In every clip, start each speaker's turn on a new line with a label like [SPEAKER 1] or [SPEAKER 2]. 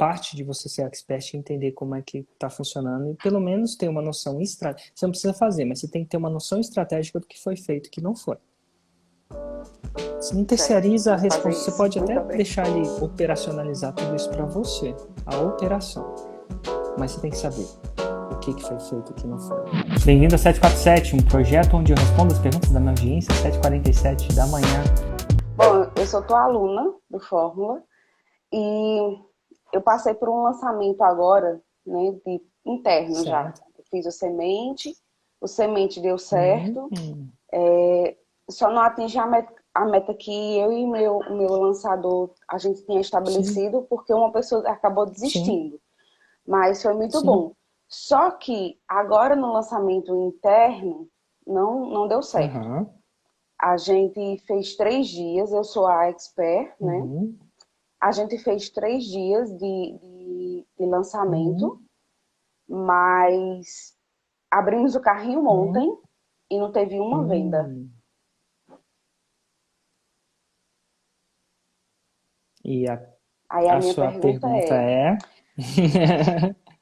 [SPEAKER 1] parte de você ser expert é entender como é que está funcionando e pelo menos ter uma noção estratégica. Você não precisa fazer, mas você tem que ter uma noção estratégica do que foi feito e que não foi. Você não terceiriza a responsabilidade. Você pode até deixar ele operacionalizar tudo isso para você, a operação. Mas você tem que saber o que foi feito e o que não foi. Bem-vindo a 747, um projeto onde eu respondo as perguntas da minha audiência, 7h47 da manhã.
[SPEAKER 2] Bom, eu sou tua aluna do Fórmula e eu passei por um lançamento agora, né, interno certo. Já. Eu fiz o semente deu certo, só não atingi a meta que eu e o meu lançador a gente tinha estabelecido, sim. Porque uma pessoa acabou desistindo. Sim. Mas foi muito sim. Bom. Só que agora no lançamento interno não deu certo. Uhum. A gente fez 3 dias, eu sou a expert, né? Uhum. A gente fez 3 dias de lançamento, mas abrimos o carrinho ontem e não teve uma venda.
[SPEAKER 1] E
[SPEAKER 2] aí a minha
[SPEAKER 1] sua pergunta é...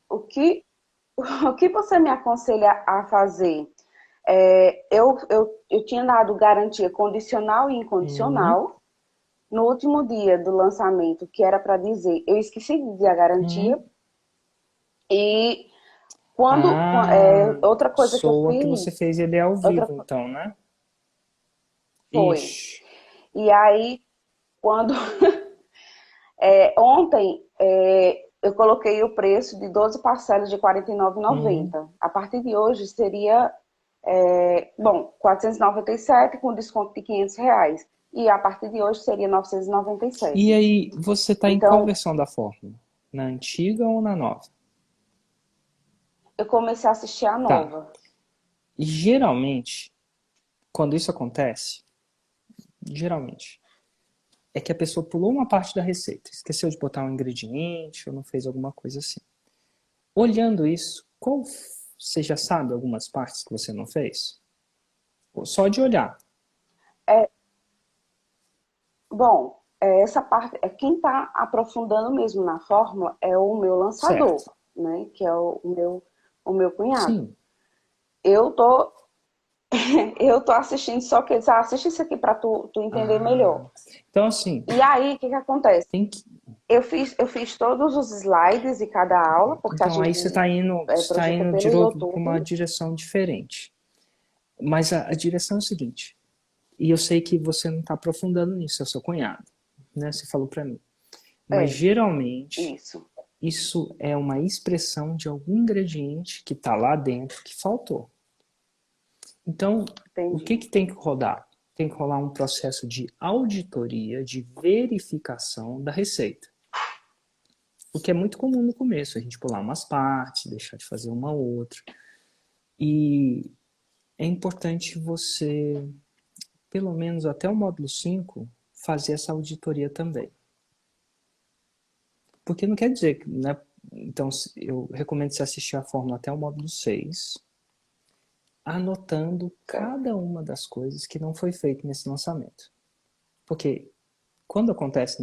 [SPEAKER 2] o que você me aconselha a fazer? Eu tinha dado garantia condicional e incondicional. No último dia do lançamento, que era para dizer, eu esqueci de dizer a garantia. E quando... outra coisa que eu fiz...
[SPEAKER 1] que você fez ele ao vivo, então, né?
[SPEAKER 2] Foi. Ixi. E aí, quando... ontem, eu coloquei o preço de 12 parcelas de R$ 49,90. A partir de hoje seria... R$ 497 com desconto de R$500. E a partir de hoje seria 997.
[SPEAKER 1] E aí, você está em qual versão da fórmula? Na antiga ou na nova?
[SPEAKER 2] Eu comecei a assistir a nova.
[SPEAKER 1] Tá. E geralmente, quando isso acontece, é que a pessoa pulou uma parte da receita, esqueceu de botar um ingrediente ou não fez alguma coisa assim. Olhando isso, você já sabe algumas partes que você não fez? Só de olhar.
[SPEAKER 2] Essa parte, quem está aprofundando mesmo na fórmula é o meu lançador, certo. Né? Que é o meu cunhado. Sim. Eu tô assistindo, só que ele assiste isso aqui para tu entender melhor.
[SPEAKER 1] Então, assim...
[SPEAKER 2] E aí, o que acontece? Eu fiz todos os slides de cada aula, porque
[SPEAKER 1] então, aí você está indo para uma direção diferente. Mas a direção é o seguinte, e eu sei que você não está aprofundando nisso, é o seu cunhado, né? Você falou para mim. Mas geralmente, isso é uma expressão de algum ingrediente que está lá dentro que faltou. Então, o que tem que rodar? Tem que rolar um processo de auditoria, de verificação da receita. O que é muito comum no começo, a gente pular umas partes, deixar de fazer uma outra. E é importante você, pelo menos até o módulo 5, fazer essa auditoria também. Porque não quer dizer que... Né? Então, eu recomendo você assistir a fórmula até o módulo 6, anotando cada uma das coisas que não foi feito nesse lançamento. Porque quando acontece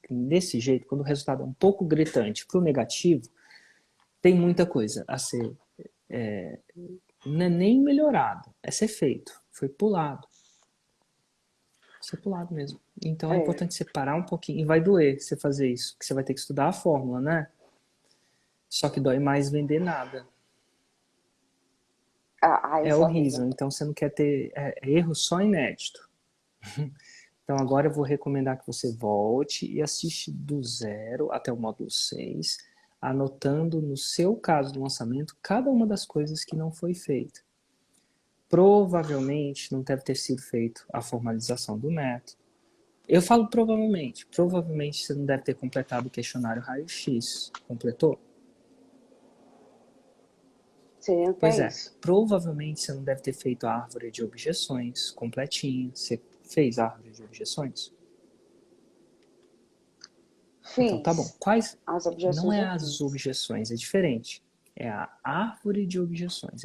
[SPEAKER 1] desse jeito, quando o resultado é um pouco gritante para o negativo, tem muita coisa a ser... não é nem melhorado, é ser feito. Foi pulado. Ser pulado mesmo. Então é importante você parar um pouquinho. E vai doer você fazer isso, porque você vai ter que estudar a fórmula, né? Só que dói mais vender nada. É horrível. Então você não quer ter erro só inédito. Então agora eu vou recomendar que você volte e assiste do 0 até o módulo 6, anotando no seu caso do lançamento cada uma das coisas que não foi feita. Provavelmente não deve ter sido feito a formalização do método. Eu falo provavelmente você não deve ter completado o questionário raio-x. Completou?
[SPEAKER 2] Sim,
[SPEAKER 1] pois é, provavelmente você não deve ter feito a árvore de objeções completinha. Você fez a árvore de objeções?
[SPEAKER 2] Fiz.
[SPEAKER 1] Então tá bom. Quais?
[SPEAKER 2] As objeções
[SPEAKER 1] não é as objeções, é diferente. É a árvore de objeções.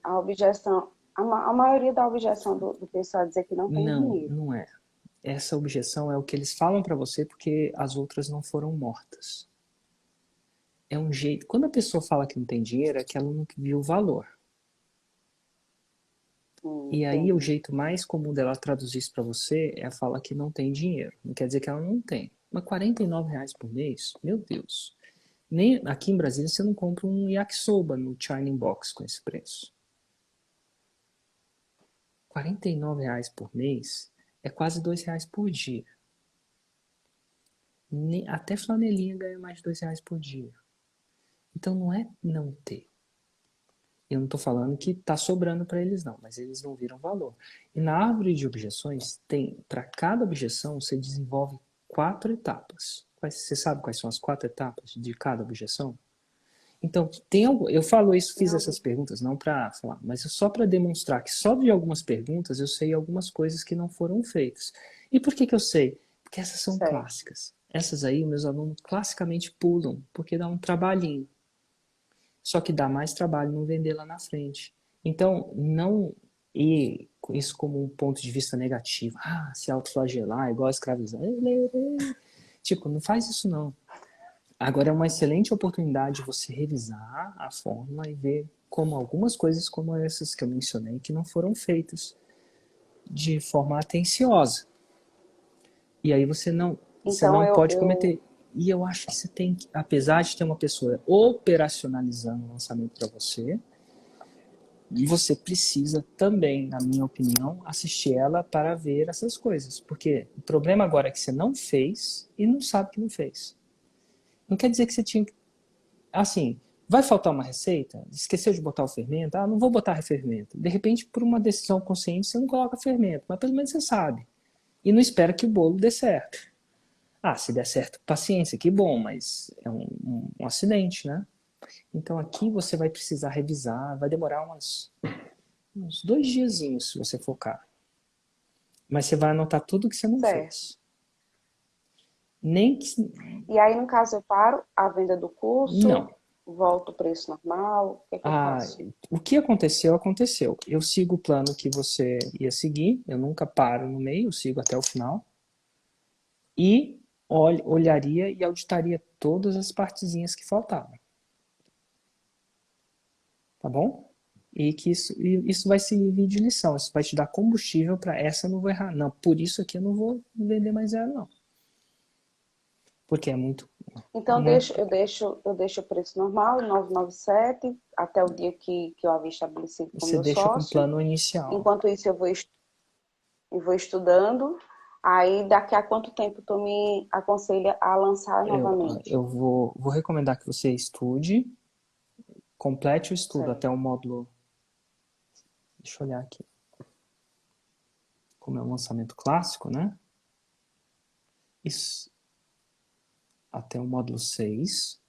[SPEAKER 2] A objeção, a maioria da objeção do pessoal é dizer que não tem dinheiro.
[SPEAKER 1] Não é. Essa objeção é o que eles falam para você porque as outras não foram mortas. é um jeito... Quando a pessoa fala que não tem dinheiro, é que ela não viu o valor. E aí o jeito mais comum dela traduzir isso para você é falar que não tem dinheiro. Não quer dizer que ela não tem. Mas R$ 49 por mês? Meu Deus. Nem, aqui em Brasília você não compra um yakisoba no China Box com esse preço. R$ 49 por mês é quase R$ 2 por dia. Até flanelinha ganha mais de R$ 2 por dia. Então não é não ter. Eu não estou falando que está sobrando para eles não, mas eles não viram valor. E na árvore de objeções, para cada objeção, você desenvolve 4 etapas. Você sabe quais são as 4 etapas de cada objeção? Então, eu falo isso, fiz essas perguntas, não para falar, mas só para demonstrar que só de algumas perguntas eu sei algumas coisas que não foram feitas. E por que eu sei? Porque essas são clássicas. Essas aí, meus alunos classicamente pulam, porque dá um trabalhinho. Só que dá mais trabalho não vender lá na frente. Então, não ir isso como um ponto de vista negativo. Se autoflagelar, igual escravizar. Tipo, não faz isso não. Agora é uma excelente oportunidade de você revisar a fórmula e ver como algumas coisas como essas que eu mencionei que não foram feitas de forma atenciosa. E aí você não pode cometer. E eu acho que você tem que, apesar de ter uma pessoa operacionalizando o lançamento para você, você precisa também, na minha opinião, assistir ela para ver essas coisas. Porque o problema agora é que você não fez e não sabe que não fez. Não quer dizer que você tinha que... Assim, vai faltar uma receita? Esqueceu de botar o fermento? Não vou botar fermento. De repente, por uma decisão consciente, você não coloca fermento. Mas pelo menos você sabe. E não espera que o bolo dê certo. Se der certo, paciência, que bom, mas é um acidente, né? Então aqui você vai precisar revisar, vai demorar uns 2 diazinhos se você focar. Mas você vai anotar tudo que você não fez. Nem que...
[SPEAKER 2] E aí, no caso, eu paro a venda do curso?
[SPEAKER 1] Não.
[SPEAKER 2] Volto o preço normal? O que é que eu faço?
[SPEAKER 1] O que aconteceu, aconteceu. Eu sigo o plano que você ia seguir, eu nunca paro no meio, eu sigo até o final. E olharia e auditaria todas as partezinhas que faltavam. Tá bom? E que isso vai servir de lição, isso vai te dar combustível para essa eu não vou errar. Não, por isso aqui eu não vou vender mais zero, não. Porque é muito...
[SPEAKER 2] Então eu deixo o preço normal, 997, até o dia que eu havia estabelecido com o meu
[SPEAKER 1] sócio. Você deixa com o plano inicial.
[SPEAKER 2] Enquanto isso eu vou estudando. Aí daqui a quanto tempo tu me aconselha a lançar novamente?
[SPEAKER 1] Eu vou recomendar que você estude, complete o estudo até o módulo... Deixa eu olhar aqui. Como é um lançamento clássico, né? Isso. Até o módulo 6.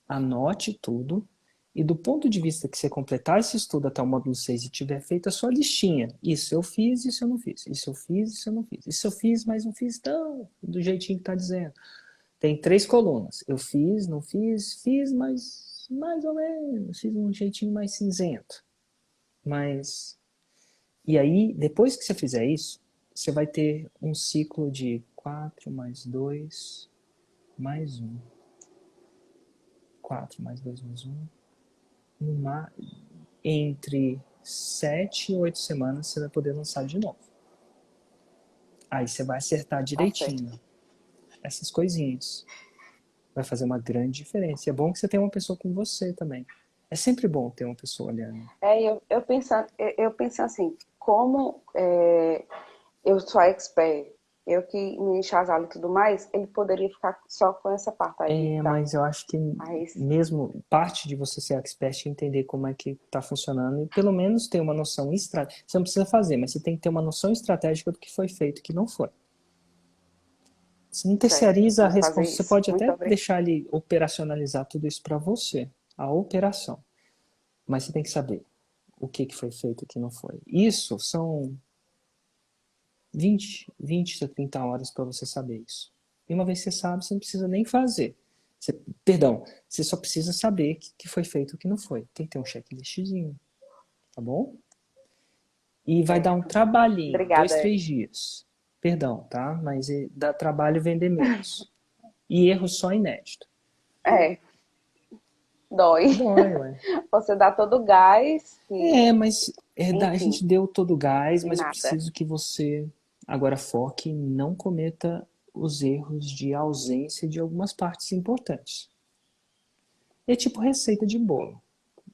[SPEAKER 1] Anote tudo. E do ponto de vista que você completar esse estudo até o módulo 6 e tiver feito a sua listinha. Isso eu fiz, isso eu não fiz. Isso eu fiz, isso eu não fiz. Isso eu fiz, mas não fiz tão do jeitinho que está dizendo. Tem 3 colunas. Eu fiz, não fiz, fiz, mas mais ou menos. Fiz um jeitinho mais cinzento. Mas... E aí, depois que você fizer isso, você vai ter um ciclo de 4 mais 2 mais 1. 4 mais 2 mais 1. Entre 7 e 8 semanas você vai poder lançar de novo. Aí você vai acertar direitinho essas coisinhas. Vai fazer uma grande diferença. E é bom que você tenha uma pessoa com você também. É sempre bom ter uma pessoa olhando.
[SPEAKER 2] Eu penso assim, como eu sou expert, eu que ministro as aulas e tudo mais, ele poderia ficar só com essa parte aí.
[SPEAKER 1] Mas eu acho que mesmo parte de você ser expert é entender como é que está funcionando e pelo menos ter uma noção estratégica. Você não precisa fazer, mas você tem que ter uma noção estratégica do que foi feito e que não foi. Você não terceiriza a responsabilidade. Você pode até deixar ele operacionalizar tudo isso para você, a operação. Mas você tem que saber o que foi feito e o que não foi. Isso são 20 a 30 horas para você saber isso. E uma vez que você sabe, você não precisa nem fazer. Você só precisa saber que foi feito e o que não foi. Tem que ter um checklistzinho. Tá bom? E vai dar um trabalhinho. Obrigada, 2, 3 dias. Perdão, tá? Mas dá trabalho vender menos. E erro só inédito.
[SPEAKER 2] Dói.
[SPEAKER 1] Dói, ué.
[SPEAKER 2] Você dá todo o gás.
[SPEAKER 1] Mas a
[SPEAKER 2] Enfim,
[SPEAKER 1] gente deu todo o gás, mas eu
[SPEAKER 2] nada.
[SPEAKER 1] preciso que você agora foque e não cometa os erros de ausência de algumas partes importantes. É tipo receita de bolo.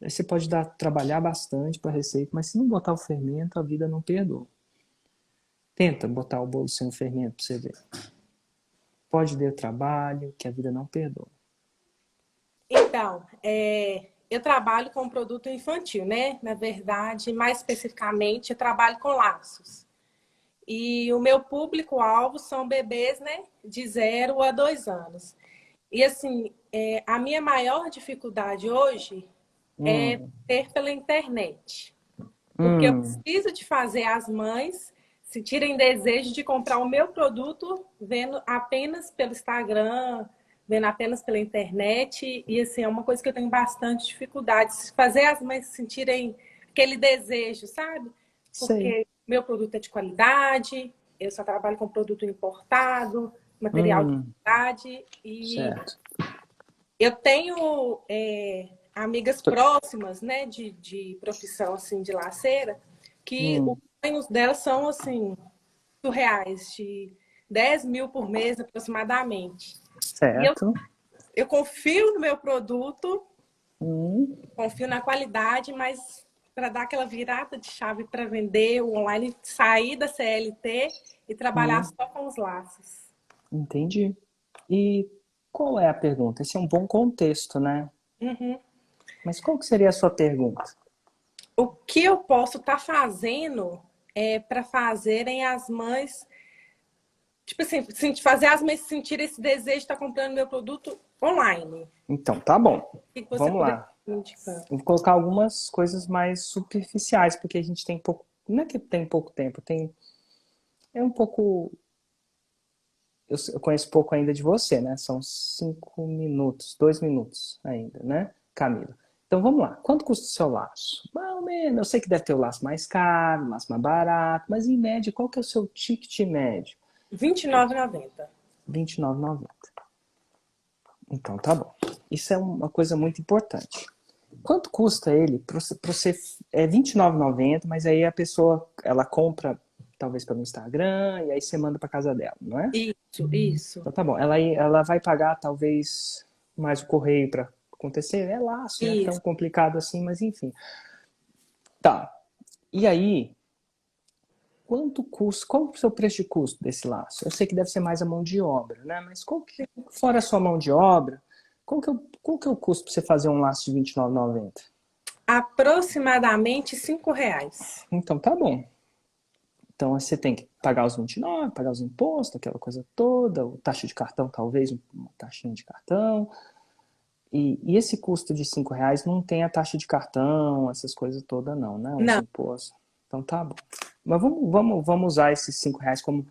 [SPEAKER 1] Aí você pode trabalhar bastante para a receita, mas se não botar o fermento, a vida não perdoa. Tenta botar o bolo sem o fermento para você ver. Pode dar trabalho, que a vida não perdoa.
[SPEAKER 3] Então, eu trabalho com produto infantil, né? Na verdade, mais especificamente, eu trabalho com laços. E o meu público-alvo são bebês, né? De 0 a 2 anos. E, assim, a minha maior dificuldade hoje é ter pela internet. Porque eu preciso de fazer as mães sentirem desejo de comprar o meu produto vendo apenas pelo Instagram, vendo apenas pela internet. E, assim, é uma coisa que eu tenho bastante dificuldade. Fazer as mães sentirem aquele desejo, sabe?
[SPEAKER 1] Sei.
[SPEAKER 3] Porque meu produto é de qualidade, eu só trabalho com produto importado, material de qualidade. E
[SPEAKER 1] Certo.
[SPEAKER 3] eu tenho amigas próximas, né, de profissão, assim, de laceira, que os ganhos delas são, assim, surreais, de 10 mil por mês aproximadamente. E
[SPEAKER 1] Certo.
[SPEAKER 3] eu confio no meu produto, confio na qualidade, mas para dar aquela virada de chave para vender o online, sair da CLT e trabalhar só com os laços.
[SPEAKER 1] Entendi. E qual é a pergunta? Esse é um bom contexto, né? Mas qual que seria a sua pergunta?
[SPEAKER 3] O que eu posso estar fazendo para fazerem as mães, tipo assim, fazer as mães sentirem esse desejo de estar comprando meu produto online?
[SPEAKER 1] Então, tá bom.
[SPEAKER 3] O que você
[SPEAKER 1] Vamos
[SPEAKER 3] puder
[SPEAKER 1] lá.
[SPEAKER 3] me indicar?
[SPEAKER 1] Vou colocar algumas coisas mais superficiais, porque a gente tem pouco. Não é que tem pouco tempo, é um pouco. Eu conheço pouco ainda de você, né? São 5 minutos, 2 minutos ainda, né, Camila? Então vamos lá. Quanto custa o seu laço? Mais ou menos. Eu sei que deve ter o laço mais caro, o laço mais barato, mas em média, qual que é o seu ticket médio?
[SPEAKER 3] R$ 29,90.
[SPEAKER 1] R$ 29,90. Então tá bom. Isso é uma coisa muito importante. Quanto custa ele para você? É R$ 29,90, mas aí a pessoa ela compra talvez pelo Instagram e aí você manda para casa dela, não é?
[SPEAKER 3] Isso.
[SPEAKER 1] Então tá bom. Ela vai pagar talvez mais o correio para acontecer. É laço, não é tão
[SPEAKER 3] Isso.
[SPEAKER 1] complicado assim, mas enfim. Tá. E aí, quanto custa? Qual é o seu preço de custo desse laço? Eu sei que deve ser mais a mão de obra, né? Mas fora a sua mão de obra, qual que é o custo para você fazer um laço de R$ 29,90?
[SPEAKER 3] Aproximadamente R$ 5.
[SPEAKER 1] Então tá bom. Então você tem que pagar os 29, pagar os impostos, aquela coisa toda, taxa de cartão, talvez, uma taxinha de cartão. E esse custo de R$ 5 não tem a taxa de cartão, essas coisas todas não, né? Os
[SPEAKER 3] Não.
[SPEAKER 1] impostos. Então tá bom. Mas vamos usar esses R$ 5 como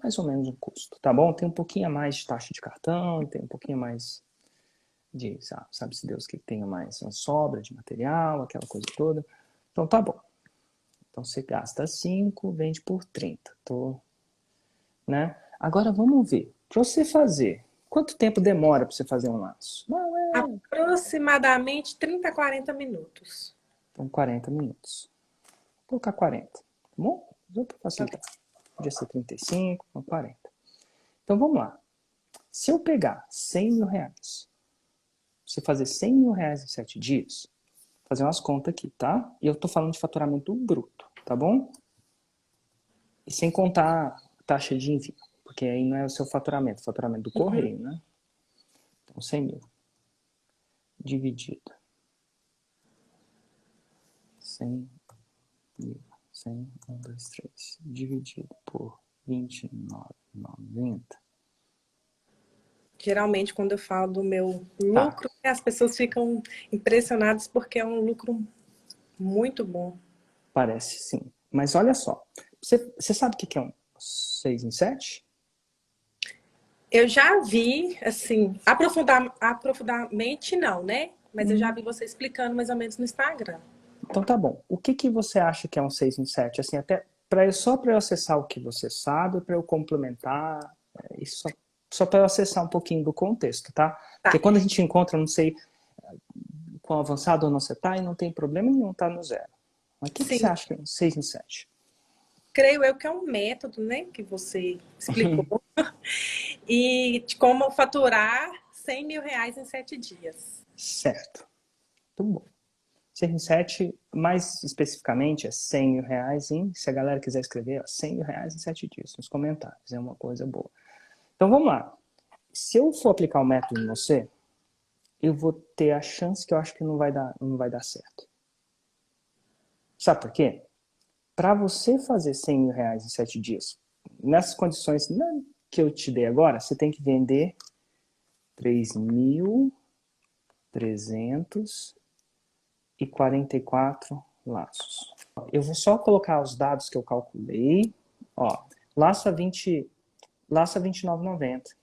[SPEAKER 1] mais ou menos um custo, tá bom? Tem um pouquinho a mais de taxa de cartão, tem um pouquinho mais de, sabe-se Deus que tenha mais uma sobra de material, aquela coisa toda. Então tá bom. Então você gasta 5, vende por 30. Né? Agora vamos ver. Para você fazer, quanto tempo demora para você fazer um laço?
[SPEAKER 3] Aproximadamente 30 a 40 minutos.
[SPEAKER 1] Então 40 minutos. Vou colocar 40. Tá bom? Vou facilitar. Podia ser 35, ou 40. Então vamos lá. Se eu pegar R$ 100.000, você fazer R$ 100.000 em 7 dias, vou fazer umas contas aqui, tá? E eu tô falando de faturamento bruto, tá bom? E sem contar a taxa de envio, porque aí não é o seu faturamento, o faturamento do correio, né? Então 100 mil dividido 100 mil, 100, 1, 2, 3, dividido por 29,90.
[SPEAKER 3] Geralmente, quando eu falo do meu lucro, as pessoas ficam impressionadas porque é um lucro muito bom.
[SPEAKER 1] Parece sim. Mas olha só, você sabe o que é um 6 em 7?
[SPEAKER 3] Eu já vi, assim, aprofundadamente não, né? Mas eu já vi você explicando mais ou menos no Instagram.
[SPEAKER 1] Então tá bom. O que você acha que é um 6 em 7? Assim, até só para eu acessar o que você sabe, para eu complementar, isso só para eu acessar um pouquinho do contexto, tá? Porque quando a gente encontra, não sei, quão avançado ou não você está e não tem problema nenhum estar no zero. Mas o que você acha que é um 6 em 7?
[SPEAKER 3] Creio eu que é um método, né, que você explicou. E de como faturar R$100.000 em 7 dias.
[SPEAKER 1] Certo. Muito bom. 6 em 7, mais especificamente, é R$100.000 se a galera quiser escrever, R$100.000 em 7 dias, nos comentários. É uma coisa boa. Então, vamos lá. Se eu for aplicar o método em você, eu vou ter a chance que eu acho que não vai dar certo. Sabe por quê? Para você fazer R$100.000 em 7 dias, nessas condições que eu te dei agora, você tem que vender 3.344 laços. Eu vou só colocar os dados que eu calculei. Ó, laço a 29,90,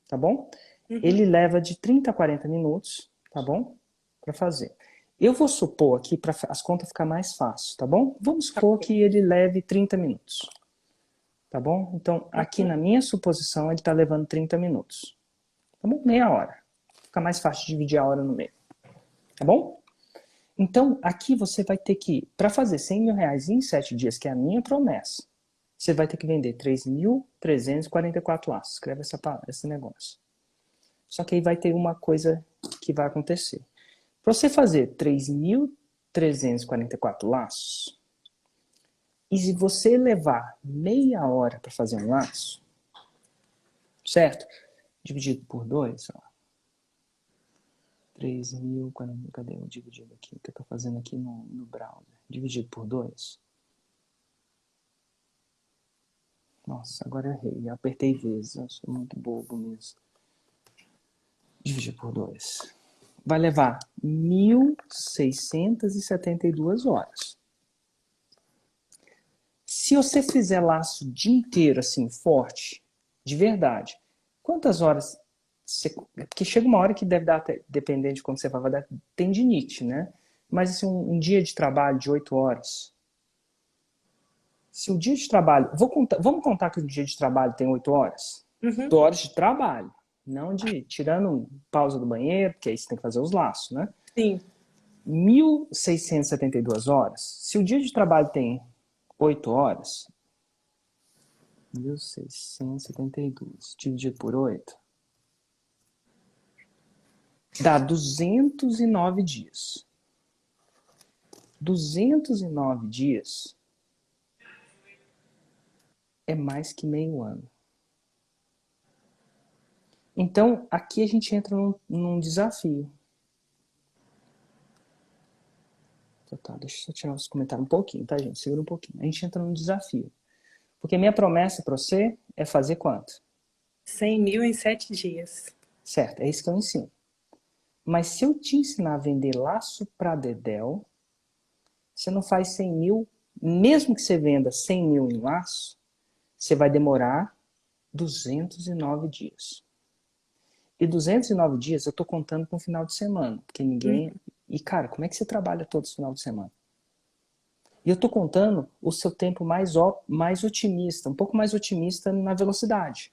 [SPEAKER 1] tá bom? Ele leva de 30 a 40 minutos, tá bom? Para fazer. Eu vou supor aqui, para as contas ficar mais fácil, tá bom? Vamos supor que ele leve 30 minutos. Tá bom? Então, aqui na minha suposição, ele está levando 30 minutos. Tá bom? Meia hora. Fica mais fácil de dividir a hora no meio. Tá bom? Então, aqui você vai ter que, para fazer R$100.000 em 7 dias, que é a minha promessa, você vai ter que vender 3.344 laços. Escreve esse negócio. Só que aí vai ter uma coisa que vai acontecer. Para você fazer 3.344 laços, e se você levar meia hora para fazer um laço, certo? Dividido por 2, ó. 3.000, cadê o dividido aqui? Que eu estou fazendo aqui no browser. Dividido por 2. Nossa, agora eu errei. Eu apertei vezes. Eu sou muito bobo mesmo. Dividido por 2. Vai levar 1.672 horas. Se você fizer laço o dia inteiro, assim, forte, de verdade, quantas horas você... Porque chega uma hora que deve dar, dependendo de quando você vai dar tendinite, né? Mas, assim, um dia de trabalho de 8 horas. Se o dia de trabalho... Vamos contar que o dia de trabalho tem 8 horas? 8 horas de trabalho. Não de... Tirando pausa do banheiro, porque aí você tem que fazer os laços, né?
[SPEAKER 3] Sim.
[SPEAKER 1] 1.672 horas. Se o dia de trabalho tem 8 horas, 1.672 dividido por 8, dá 209 dias. 209 dias é mais que meio ano. Então, aqui a gente entra num desafio. Tá, deixa eu só tirar os comentários um pouquinho, tá, gente? Segura um pouquinho. A gente entra num desafio. Porque minha promessa para você é fazer quanto?
[SPEAKER 3] 100.000 em 7 dias.
[SPEAKER 1] Certo, é isso que eu ensino. Mas se eu te ensinar a vender laço para dedéu, você não faz 100.000, mesmo que você venda 100.000 em laço, você vai demorar 209 dias. E 209 dias eu tô contando com o final de semana, porque ninguém... E, cara, como é que você trabalha todo esse final de semana? E eu tô contando o seu tempo mais otimista, um pouco mais otimista na velocidade.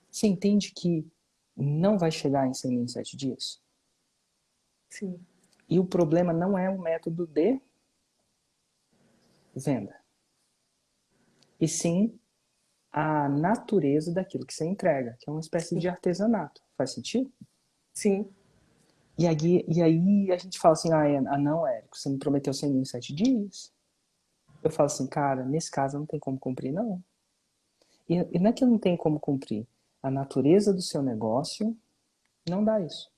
[SPEAKER 1] Você entende que não vai chegar em 100.000 em 7 dias?
[SPEAKER 3] Sim.
[SPEAKER 1] E o problema não é o método de venda, e sim a natureza daquilo que você entrega, que é uma espécie de artesanato. Faz sentido?
[SPEAKER 3] Sim.
[SPEAKER 1] E aí a gente fala assim, não, Érico, você me prometeu 100.000 em 7 dias. Eu falo assim, cara, nesse caso não tem como cumprir, não. E não é que não tem como cumprir. A natureza do seu negócio não dá isso.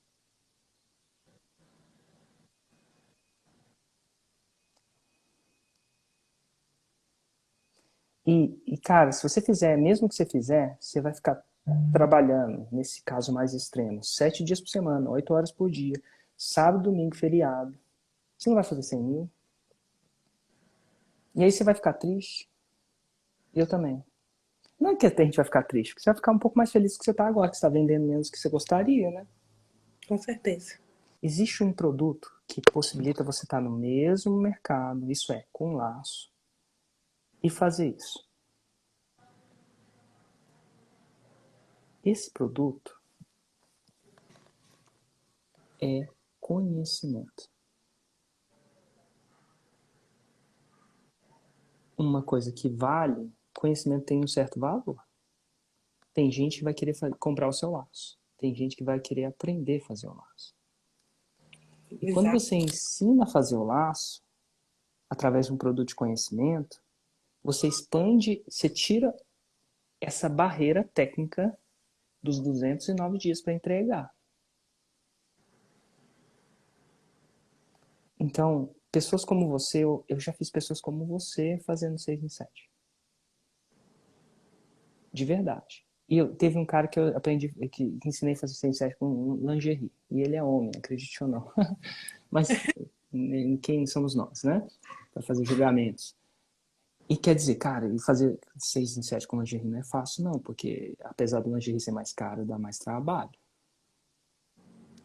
[SPEAKER 1] E, cara, se você fizer, mesmo que você fizer, você vai ficar trabalhando, nesse caso mais extremo, 7 dias por semana, 8 horas por dia, sábado, domingo, feriado. Você não vai fazer 100.000. E aí você vai ficar triste. Eu também. Não é que a gente vai ficar triste, porque você vai ficar um pouco mais feliz do que você está agora, que você está vendendo menos do que você gostaria, né?
[SPEAKER 3] Com certeza.
[SPEAKER 1] Existe um produto que possibilita você estar no mesmo mercado, isso é, com laço, e fazer isso. Esse produto é conhecimento. Uma coisa que vale, conhecimento tem um certo valor. Tem gente que vai querer comprar o seu laço. Tem gente que vai querer aprender a fazer o laço. E quando você ensina a fazer o laço, através de um produto de conhecimento, você expande, você tira essa barreira técnica dos 209 dias para entregar. Então, pessoas como você, eu já fiz pessoas como você fazendo 6 em 7. De verdade. E teve um cara que eu aprendi, que ensinei a fazer 6 em 7 com lingerie. E ele é homem, acredite ou não. Mas quem somos nós, né? Para fazer julgamentos. E quer dizer, cara, fazer 6 em 7 com lingerie não é fácil, não. Porque apesar do lingerie ser mais caro, dá mais trabalho.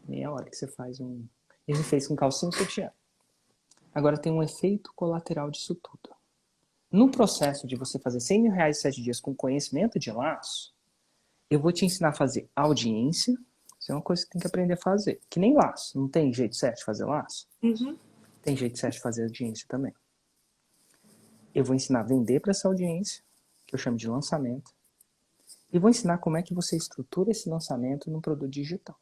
[SPEAKER 1] Meia hora que você faz um... Ele fez com calcinha e sutiã. Agora tem um efeito colateral disso tudo. No processo de você fazer 100 mil reais em 7 dias com conhecimento de laço, eu vou te ensinar a fazer audiência. Isso é uma coisa que tem que aprender a fazer. Que nem laço. Não tem jeito certo de fazer laço?
[SPEAKER 3] Uhum.
[SPEAKER 1] Tem jeito certo de fazer audiência também. Eu vou ensinar a vender para essa audiência, que eu chamo de lançamento. E vou ensinar como é que você estrutura esse lançamento num produto digital.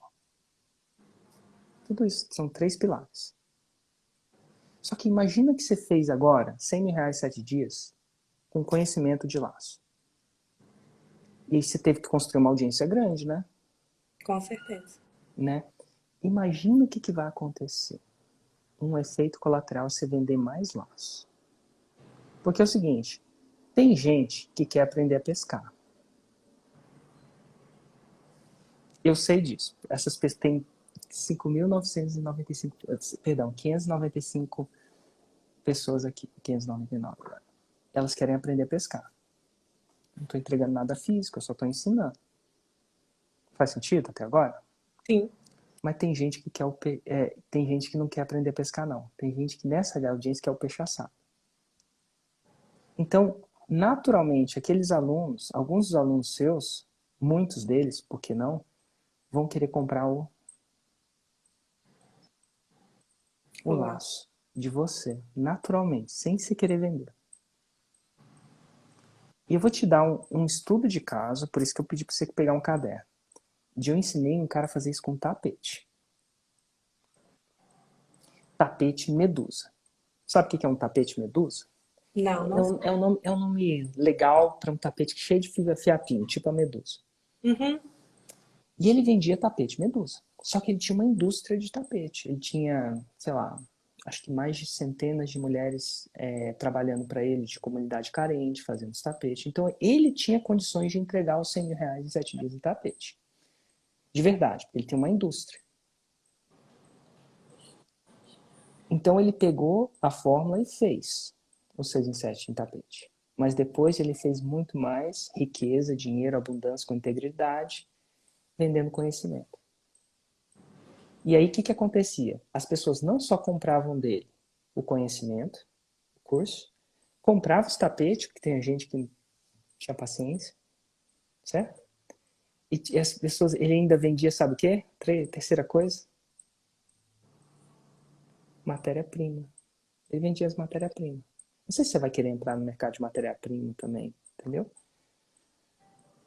[SPEAKER 1] Tudo isso são 3 pilares. Só que imagina que você fez agora 100 mil reais em 7 dias com conhecimento de laço. E aí você teve que construir uma audiência grande, né?
[SPEAKER 3] Com certeza.
[SPEAKER 1] Né? Imagina o que vai acontecer. Um efeito colateral é você vender mais laço. Porque é o seguinte, tem gente que quer aprender a pescar. Eu sei disso. Essas pessoas têm 5.995, perdão, 595 pessoas aqui, 599. Elas querem aprender a pescar. Não estou entregando nada físico, eu só estou ensinando. Faz sentido até agora?
[SPEAKER 3] Sim.
[SPEAKER 1] Mas tem gente que quer tem gente que não quer aprender a pescar, não. Tem gente que nessa audiência quer o peixe assado. Então, naturalmente, aqueles alunos, alguns dos alunos seus, muitos deles, por que não, vão querer comprar o laço de você, naturalmente, sem se querer vender. E eu vou te dar um estudo de caso, por isso que eu pedi para você pegar um caderno. Eu ensinei um cara a fazer isso com tapete. Tapete medusa. Sabe o que é um tapete medusa?
[SPEAKER 3] Não.
[SPEAKER 1] É um nome legal para um tapete cheio de fiapinho, tipo a medusa.
[SPEAKER 3] Uhum.
[SPEAKER 1] E ele vendia tapete medusa. Só que ele tinha uma indústria de tapete. Ele tinha, sei lá, acho que mais de centenas de mulheres trabalhando para ele, de comunidade carente, fazendo esse tapete. Então ele tinha condições de entregar os 100 mil reais em 7 dias de tapete. De verdade, porque ele tem uma indústria. Então ele pegou a fórmula e fez os 6 em 7 em tapete. Mas depois ele fez muito mais riqueza, dinheiro, abundância com integridade, vendendo conhecimento. E aí o que acontecia? As pessoas não só compravam dele o conhecimento, o curso, compravam os tapetes, porque tem gente que não tinha paciência, certo? E as pessoas, ele ainda vendia, sabe o quê? Terceira coisa? Matéria-prima. Ele vendia as matérias-primas. Não sei se você vai querer entrar no mercado de matéria-prima também, entendeu?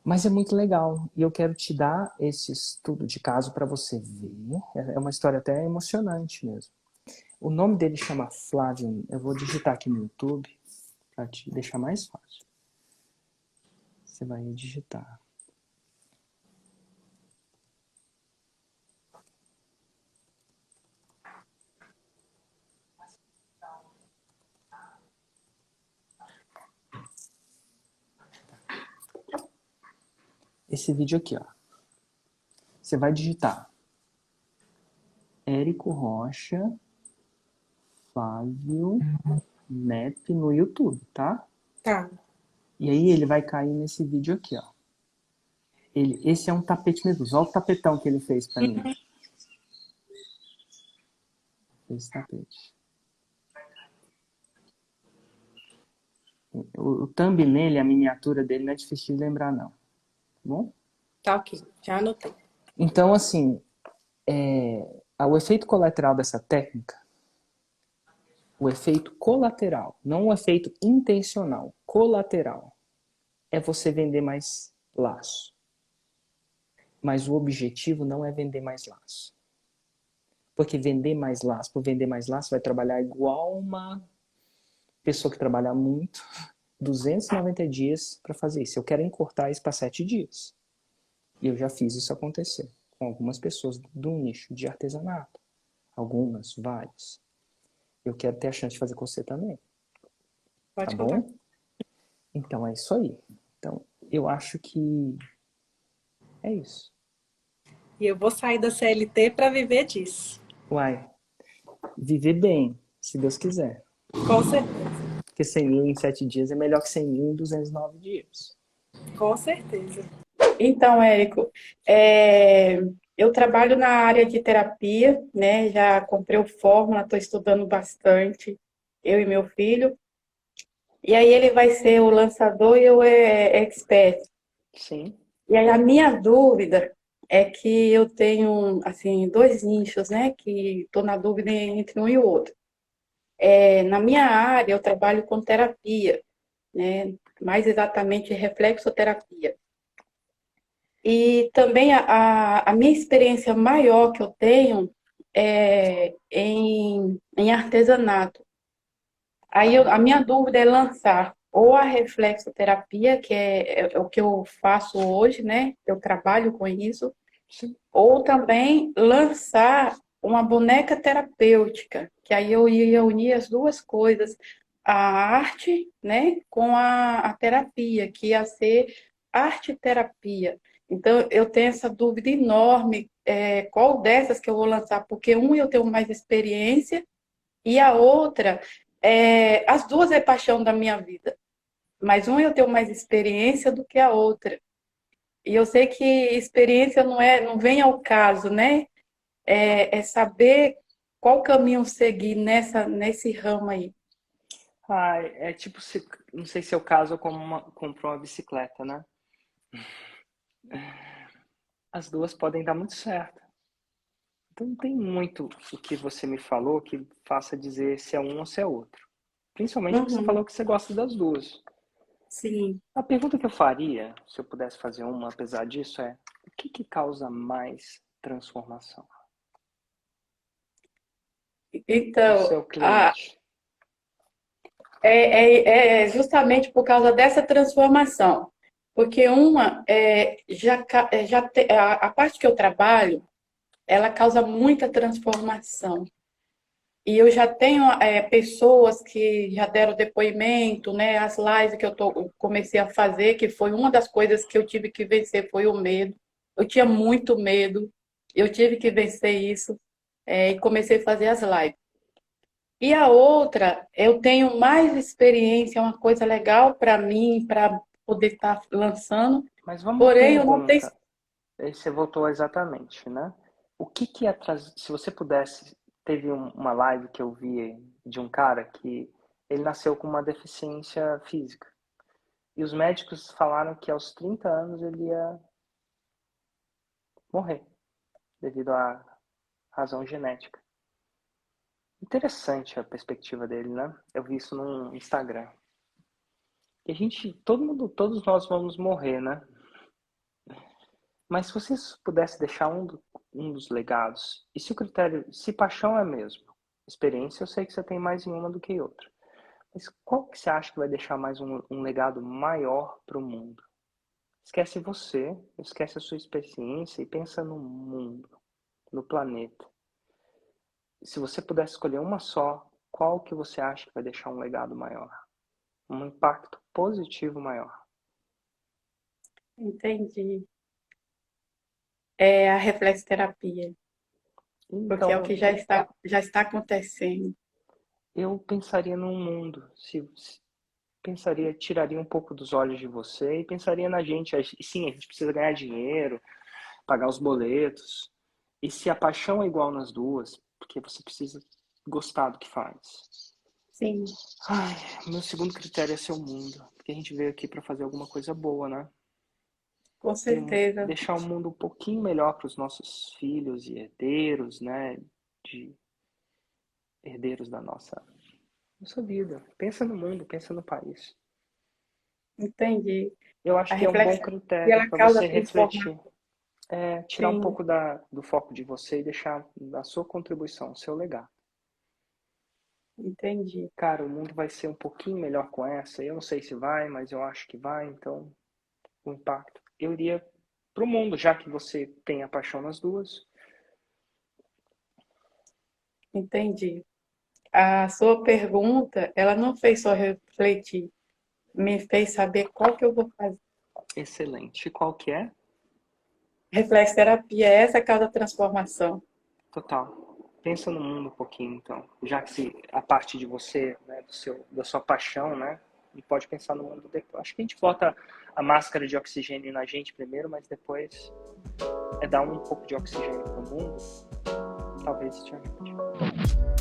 [SPEAKER 1] Mas é muito legal. E eu quero te dar esse estudo de caso para você ver. É uma história até emocionante mesmo. O nome dele chama Flávio. Eu vou digitar aqui no YouTube para te deixar mais fácil. Você vai digitar. Esse vídeo aqui, ó. Você vai digitar Érico Rocha Flávio Nep no YouTube, tá?
[SPEAKER 3] Tá.
[SPEAKER 1] E aí ele vai cair nesse vídeo aqui, ó. Esse é um tapete medusa. Olha o tapetão que ele fez pra mim. Esse tapete. O thumbnail, a miniatura dele não é difícil de lembrar, não. Tá bom?
[SPEAKER 3] Tá ok. Já anotei.
[SPEAKER 1] Então, assim, O efeito colateral dessa técnica, o efeito colateral, não o efeito intencional, colateral, é você vender mais laço. Mas o objetivo não é vender mais laço. Porque vender mais laço, por vender mais laço, vai trabalhar igual uma pessoa que trabalha muito, 290 dias para fazer isso. Eu quero encurtar isso para 7 dias. E eu já fiz isso acontecer com algumas pessoas do nicho de artesanato. Algumas, várias. Eu quero ter a chance de fazer com você também.
[SPEAKER 3] Pode
[SPEAKER 1] Tá
[SPEAKER 3] contar.
[SPEAKER 1] bom? Então é isso aí. Então, eu acho que é isso.
[SPEAKER 3] E eu vou sair da CLT para viver disso.
[SPEAKER 1] Uai, viver bem, se Deus quiser.
[SPEAKER 3] Com certeza.
[SPEAKER 1] Porque 100 mil em 7 dias é melhor que 100 mil em 209 dias.
[SPEAKER 3] Com certeza.
[SPEAKER 4] Então, Érico, eu trabalho na área de terapia, né? Já comprei o Fórmula, estou estudando bastante, eu e meu filho. E aí ele vai ser o lançador e eu expert.
[SPEAKER 1] Sim.
[SPEAKER 4] E aí a minha dúvida é que eu tenho, assim, dois nichos, né? Que estou na dúvida entre um e o outro. Na minha área, eu trabalho com terapia, né? Mais exatamente reflexoterapia. E também a minha experiência maior que eu tenho é em artesanato. Aí a minha dúvida é lançar ou a reflexoterapia, que é o que eu faço hoje, né? Eu trabalho com isso,
[SPEAKER 1] Sim.
[SPEAKER 4] ou também lançar uma boneca terapêutica, que aí eu ia unir as duas coisas, a arte, né, com a terapia, que ia ser arte-terapia. Então, eu tenho essa dúvida enorme, qual dessas que eu vou lançar, porque eu tenho mais experiência e a outra, as duas é paixão da minha vida, mas eu tenho mais experiência do que a outra. E eu sei que experiência não vem ao caso, né? É saber qual caminho seguir nesse ramo aí.
[SPEAKER 1] É tipo, não sei se é o caso como comprou uma bicicleta, né? As duas podem dar muito certo. Então não tem muito o que você me falou que faça dizer se é um ou se é outro. Principalmente porque você
[SPEAKER 4] Uhum,
[SPEAKER 1] falou que você gosta das duas.
[SPEAKER 4] sim.
[SPEAKER 1] A pergunta que eu faria, se eu pudesse fazer uma apesar disso, é o que causa mais transformação no
[SPEAKER 4] Então,
[SPEAKER 1] seu cliente?
[SPEAKER 4] é justamente por causa dessa transformação. Porque uma, a parte que eu trabalho, ela causa muita transformação. E eu já tenho pessoas que já deram depoimento, né? As lives que comecei a fazer, que foi uma das coisas que eu tive que vencer, foi o medo. Eu tinha muito medo, eu tive que vencer isso, e comecei a fazer as lives. E a outra, eu tenho mais experiência, é uma coisa legal para mim, para poder estar lançando,
[SPEAKER 1] Mas vamos à
[SPEAKER 4] porém eu não tenho.
[SPEAKER 1] pergunta. Aí você voltou exatamente, né? O que ia trazer... Se você pudesse... Teve uma live que eu vi de um cara que ele nasceu com uma deficiência física. E os médicos falaram que aos 30 anos ele ia morrer devido à razão genética. Interessante a perspectiva dele, né? Eu vi isso no Instagram. E todos nós vamos morrer, né? Mas se você pudesse deixar um dos legados, e se o critério, se paixão é mesmo, experiência, eu sei que você tem mais em uma do que em outra. Mas qual que você acha que vai deixar mais um legado maior para o mundo? Esquece você, esquece a sua experiência e pensa no mundo, no planeta. Se você pudesse escolher uma só, qual que você acha que vai deixar um legado maior? Um impacto positivo maior?
[SPEAKER 4] Entendi. É a reflexoterapia, porque é o
[SPEAKER 1] Então,
[SPEAKER 4] que já está acontecendo.
[SPEAKER 1] eu pensaria num mundo, pensaria, tiraria um pouco dos olhos de você e pensaria na gente. Sim, a gente precisa ganhar dinheiro, pagar os boletos. E se a paixão é igual nas duas, porque você precisa gostar do que faz.
[SPEAKER 4] Sim.
[SPEAKER 1] Meu segundo critério é ser o mundo, porque a gente veio aqui para fazer alguma coisa boa, né?
[SPEAKER 4] Com certeza.
[SPEAKER 1] Deixar o mundo um pouquinho melhor para os nossos filhos e herdeiros, né? De herdeiros da nossa vida. Pensa no mundo, pensa no país.
[SPEAKER 4] Entendi.
[SPEAKER 1] Eu acho
[SPEAKER 4] A
[SPEAKER 1] que é um bom
[SPEAKER 4] reflexão
[SPEAKER 1] critério
[SPEAKER 4] ela
[SPEAKER 1] para
[SPEAKER 4] causa
[SPEAKER 1] você
[SPEAKER 4] transformação.
[SPEAKER 1] refletir. Tirar um
[SPEAKER 4] Sim,
[SPEAKER 1] pouco do foco de você e deixar a sua contribuição, o seu legado.
[SPEAKER 4] entendi.
[SPEAKER 1] Cara, o mundo vai ser um pouquinho melhor com essa. Eu não sei se vai, mas eu acho que vai. Então, o impacto. Eu iria para o mundo, já que você tem a paixão nas duas.
[SPEAKER 4] Entendi. A sua pergunta, ela não fez só refletir, me fez saber qual que eu vou fazer.
[SPEAKER 1] Excelente. Qual que é?
[SPEAKER 4] Reflexterapia, essa causa transformação.
[SPEAKER 1] Total. Pensa no mundo um pouquinho, então. Já que a parte de você, né, da sua paixão, né? E pode pensar no mundo depois. Acho que a gente bota a máscara de oxigênio na gente primeiro, mas depois dar um pouco de oxigênio pro mundo. Talvez isso te ajude.